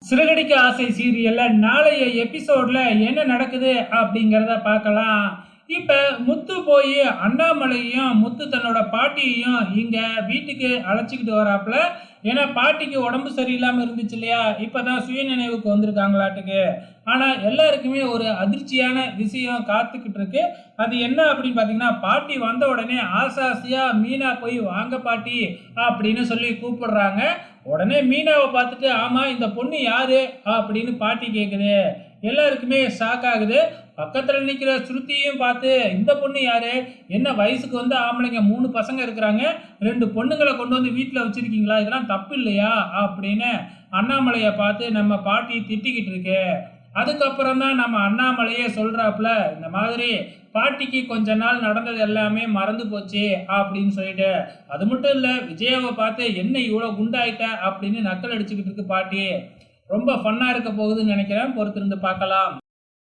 சிறகடிக்க ஆசை சீரியல்ல நாளைய எபிசோட்ல என்ன நடக்குது அப்படிங்கிறத பார்க்கலாம். இப்ப முத்து போய் அண்ணாமலையும் முத்து தன்னோட பாட்டியையும் இங்க வீட்டுக்கு அழைச்சிக்கிட்டு வராப்புல. ஏன்னா பாட்டிக்கு உடம்பு சரியில்லாம இருந்துச்சு இல்லையா, இப்பதான் சுயநினைவுக்கு வந்திருக்காங்களாட்டுக்கு. ஆனா எல்லாருக்குமே ஒரு அதிர்ச்சியான விஷயம் காத்துக்கிட்டு இருக்கு. அது என்ன அப்படின்னு பாத்தீங்கன்னா, பாட்டி வந்த உடனே ஆசாசியா மீனா போய் வாங்க பாட்டி அப்படின்னு சொல்லி கூப்பிடுறாங்க. உடனே மீனாவை பார்த்துட்டு, ஆமா இந்த பொண்ணு யாரு அப்படின்னு பாட்டி கேட்குது. எல்லாருக்குமே ஷாக் ஆகுது. பக்கத்துல நிக்கிற ஸ்ருதியும் பார்த்து, இந்த பொண்ணு யாரு, என்ன வயசுக்கு வந்து ஆம்பளைங்க 3 பசங்க இருக்கிறாங்க, 2 பொண்ணுங்களை கொண்டு வந்து வீட்டில் வச்சிருக்கீங்களா, இதெல்லாம் தப்பு இல்லையா அப்படின்னு அண்ணாமலையை பார்த்து நம்ம பாட்டி திட்டிக்கிட்டு இருக்கு. அதுக்கப்புறம் தான் நம்ம அண்ணாமலையே சொல்றாப்புல, இந்த மாதிரி பாட்டிக்கு கொஞ்ச நாள் நடந்தது எல்லாமே மறந்து போச்சு அப்படின்னு சொல்லிட்டு. அது மட்டும் இல்ல, விஜயாவை பார்த்து என்ன இவ்வளோ குண்டாயிட்ட அப்படின்னு நக்கல் அடிச்சுக்கிட்டு இருக்கு பாட்டி. ரொம்ப ஃபன்னா இருக்க போகுதுன்னு நினைக்கிறேன். பொறுத்திருந்து பார்க்கலாம்.